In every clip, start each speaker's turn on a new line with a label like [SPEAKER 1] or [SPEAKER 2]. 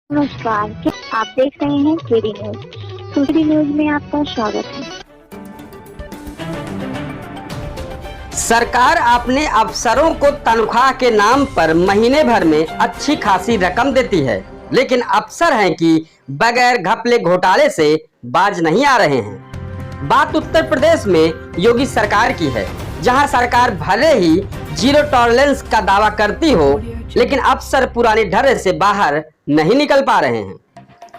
[SPEAKER 1] नमस्कार, आप देख रहे हैं केडी न्यूज। केडी न्यूज में आपका स्वागत है।
[SPEAKER 2] सरकार अपने अफसरों को तनख्वाह के नाम पर महीने भर में अच्छी खासी रकम देती है, लेकिन अफसर हैं कि बगैर घपले घोटाले से बाज नहीं आ रहे हैं। बात उत्तर प्रदेश में योगी सरकार की है, जहां सरकार भले ही जीरो टॉलरेंस का दावा करती हो, लेकिन अफसर पुराने ढर्रे से बाहर नहीं निकल पा रहे हैं।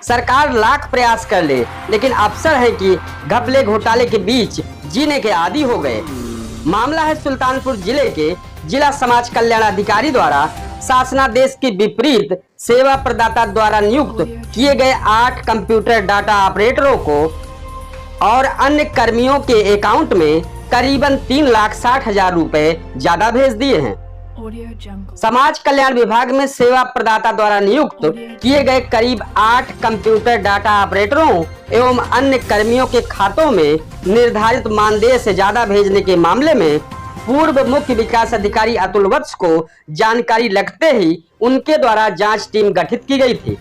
[SPEAKER 2] सरकार लाख प्रयास कर ले, लेकिन अफसर है कि घपले घोटाले के बीच जीने के आदी हो गए। मामला है सुल्तानपुर जिले के जिला समाज कल्याण अधिकारी द्वारा शासनादेश के विपरीत सेवा प्रदाता द्वारा नियुक्त किए गए 8 कंप्यूटर डाटा ऑपरेटरों को और अन्य कर्मियों के अकाउंट में करीबन 3,60,000 रुपए ज्यादा भेज दिए हैं। समाज कल्याण विभाग में सेवा प्रदाता द्वारा नियुक्त किए गए करीब 8 कंप्यूटर डाटा ऑपरेटरों एवं अन्य कर्मियों के खातों में निर्धारित मानदेय से ज्यादा भेजने के मामले में पूर्व मुख्य विकास अधिकारी अतुल वत्स को जानकारी लगते ही उनके द्वारा जांच टीम गठित की गई थी,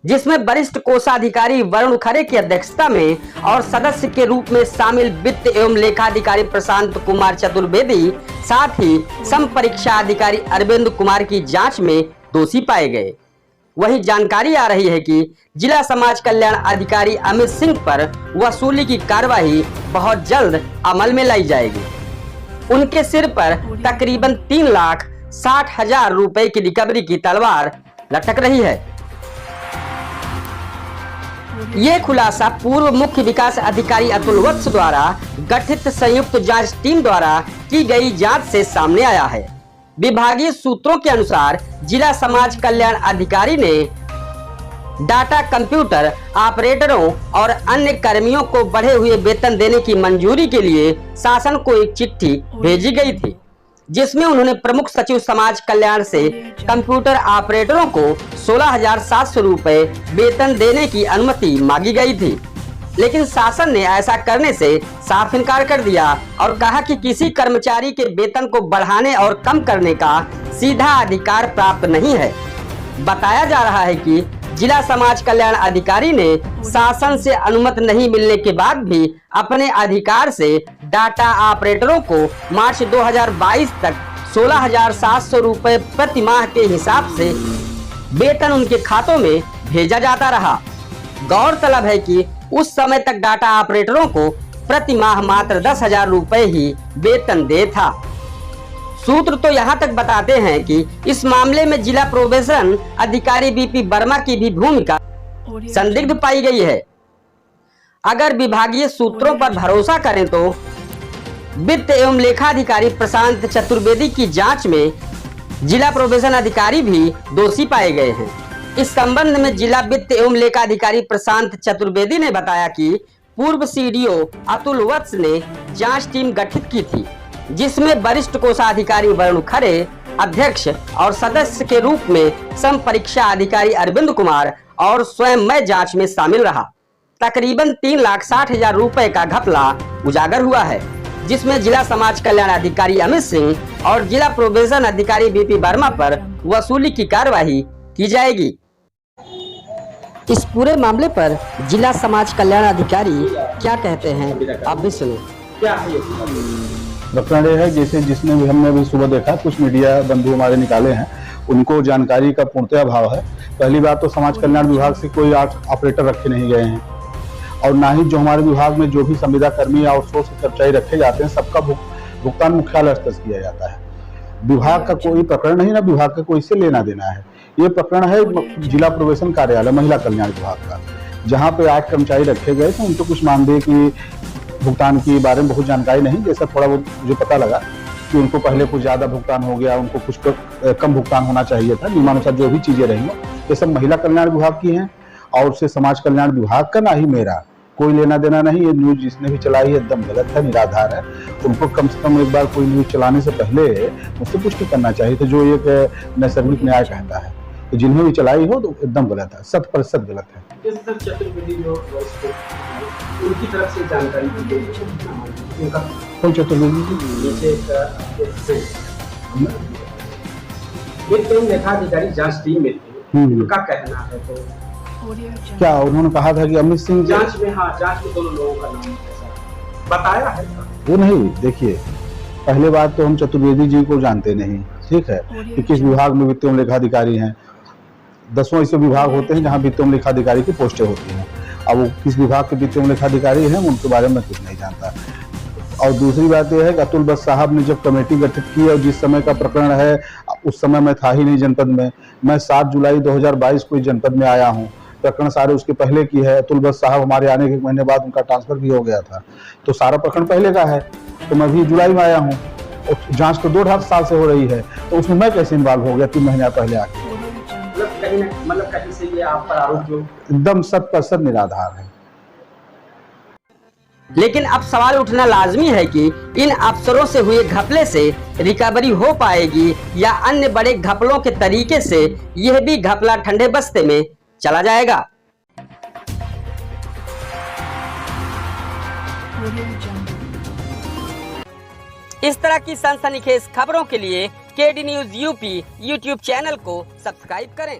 [SPEAKER 2] जिसमें वरिष्ठ कोषाधिकारी वरुण खरे की अध्यक्षता में और सदस्य के रूप में शामिल वित्त एवं लेखाधिकारी प्रशांत कुमार चतुर्वेदी, साथ ही संपरीक्षा अधिकारी अरविंद कुमार की जांच में दोषी पाए गए। वहीं जानकारी आ रही है कि जिला समाज कल्याण अधिकारी अमित सिंह पर वसूली की कार्रवाई बहुत जल्द अमल में लाई जाएगी। उनके सिर पर तकरीबन 3,60,000 रुपए की रिकवरी की तलवार लटक रही है। ये खुलासा पूर्व मुख्य विकास अधिकारी अतुल वत्स द्वारा गठित संयुक्त जांच टीम द्वारा की गई जांच से सामने आया है। विभागीय सूत्रों के अनुसार जिला समाज कल्याण अधिकारी ने डाटा कंप्यूटर ऑपरेटरों और अन्य कर्मियों को बढ़े हुए वेतन देने की मंजूरी के लिए शासन को एक चिट्ठी भेजी गई थी, जिसमें उन्होंने प्रमुख सचिव समाज कल्याण से कंप्यूटर ऑपरेटरों को 16,700 रुपए वेतन देने की अनुमति मांगी गई थी, लेकिन शासन ने ऐसा करने से साफ इनकार कर दिया और कहा कि किसी कर्मचारी के वेतन को बढ़ाने और कम करने का सीधा अधिकार प्राप्त नहीं है। बताया जा रहा है कि जिला समाज कल्याण अधिकारी ने शासन से अनुमति नहीं मिलने के बाद भी अपने अधिकार से डाटा ऑपरेटरों को मार्च 2022 तक 16,700 रुपए प्रति माह के हिसाब से वेतन उनके खातों में भेजा जाता रहा। गौरतलब है कि उस समय तक डाटा ऑपरेटरों को प्रति माह मात्र 10,000 रुपए ही वेतन दे था। सूत्र तो यहाँ तक बताते हैं कि इस मामले में जिला प्रोबेशन अधिकारी बीपी वर्मा की भी भूमिका संदिग्ध पाई गई है। अगर विभागीय सूत्रों पर भरोसा करें तो वित्त एवं लेखाधिकारी प्रशांत चतुर्वेदी की जांच में जिला प्रोबेशन अधिकारी भी दोषी पाए गए हैं। इस संबंध में जिला वित्त एवं लेखाधिकारी प्रशांत चतुर्वेदी ने बताया कि पूर्व सीडीओ अतुल वत्स ने जांच टीम गठित की थी, जिसमें वरिष्ठ कोषाधिकारी वरुण खरे अध्यक्ष और सदस्य के रूप में संपरीक्षा अधिकारी अरविंद कुमार और स्वयं मैं जांच में शामिल रहा। तकरीबन 3,60,000 रुपए का घपला उजागर हुआ है, जिसमें जिला समाज कल्याण अधिकारी अमित सिंह और जिला प्रोबेशन अधिकारी बीपी वर्मा पर वसूली की कार्यवाही की जाएगी। इस पूरे मामले पर जिला समाज कल्याण अधिकारी क्या कहते हैं, आप भी सुनो। क्या
[SPEAKER 3] प्रकरण है, जैसे जिसने भी हमने भी सुबह देखा, कुछ मीडिया बंधु हमारे निकाले हैं, उनको जानकारी का पूर्णतः अभाव है। पहली बात तो समाज कल्याण विभाग से कोई ऑपरेटर रखे नहीं गए हैं, और ना ही जो हमारे विभाग में जो भी संविदा कर्मी या आउटसोर्स कर्मचारी रखे जाते हैं, सबका भुगतान मुख्यालय स्तर से किया जाता है। विभाग का कोई प्रकरण नहीं, ना विभाग का कोई से लेना देना है। ये प्रकरण है जिला प्रोबेशन कार्यालय महिला कल्याण विभाग का, जहाँ पे 8 कर्मचारी रखे गए थे। उनको कुछ मानदेय की भुगतान के बारे में बहुत जानकारी नहीं, जैसा थोड़ा बहुत मुझे पता लगा कि उनको पहले कुछ ज्यादा भुगतान हो गया, उनको कुछ कम भुगतान होना चाहिए था। नियमानुसार जो भी चीजें रही हो, ये सब महिला कल्याण विभाग की हैं और उससे समाज कल्याण विभाग का, ना ही मेरा कोई लेना देना नहीं। ये न्यूज जिसने भी चलाई है एकदम गलत है, निराधार है। उनको कम से कम एक बार कोई न्यूज चलाने से पहले मुझसे पुष्टि करना चाहिए था, जो एक नैसर्गिक न्याय कहता है। तो जिन्हें भी चलाई हो तो एकदम गलत है, 100% गलत है।
[SPEAKER 2] उनकी तरफ से जानकारी दी गई है।
[SPEAKER 3] कौन चतुर्वेदी?
[SPEAKER 2] वित्त एवं लेखाधिकारी जांच टीम में थे, उनका कहना है तो
[SPEAKER 3] क्या उन्होंने कहा था कि अमित सिंह
[SPEAKER 2] जांच में, हाँ जांच में दोनों लोगों का नाम बताया है।
[SPEAKER 3] वो नहीं, देखिए पहले बात तो हम चतुर्वेदी जी को जानते नहीं, ठीक है, कि किस विभाग में वित्त एवं लेखाधिकारी हैं। 10वां ऐसे विभाग होते हैं जहाँ वित्त एवं लेखाधिकारी की पोस्टें होती हैं। अब वो किस विभाग के वित्त एवं लेखाधिकारी हैं उनके बारे में कुछ नहीं जानता। और दूसरी बात यह है कि अतुल बस साहब ने जब कमेटी गठित की और जिस समय का प्रकरण है उस समय मैं था ही नहीं जनपद में। मैं 7 जुलाई 2022 को इस जनपद में आया हूँ। प्रकरण सारे उसके पहले की है। अतुल बस साहब हमारे आने के 1 महीने बाद उनका ट्रांसफर भी हो गया था, तो सारा प्रकरण पहले का है। तो मैं भी जुलाई में आया हूँ, जांच तो 2.5 साल से हो रही है, तो उसमें मैं कैसे इन्वॉल्व हो गया 3 महीने पहले आके?
[SPEAKER 2] मतलब कहीं से ये आप पर आरोप
[SPEAKER 3] एकदम 100% निराधार है।
[SPEAKER 2] लेकिन अब सवाल उठना लाजमी है कि इन अफसरों से हुए घपले से रिकवरी हो पाएगी या अन्य बड़े घपलों के तरीके से यह भी घपला ठंडे बस्ते में चला जाएगा। इस तरह की सनसनीखेज खबरों के लिए KD news UP YouTube channel को सब्सक्राइब करें।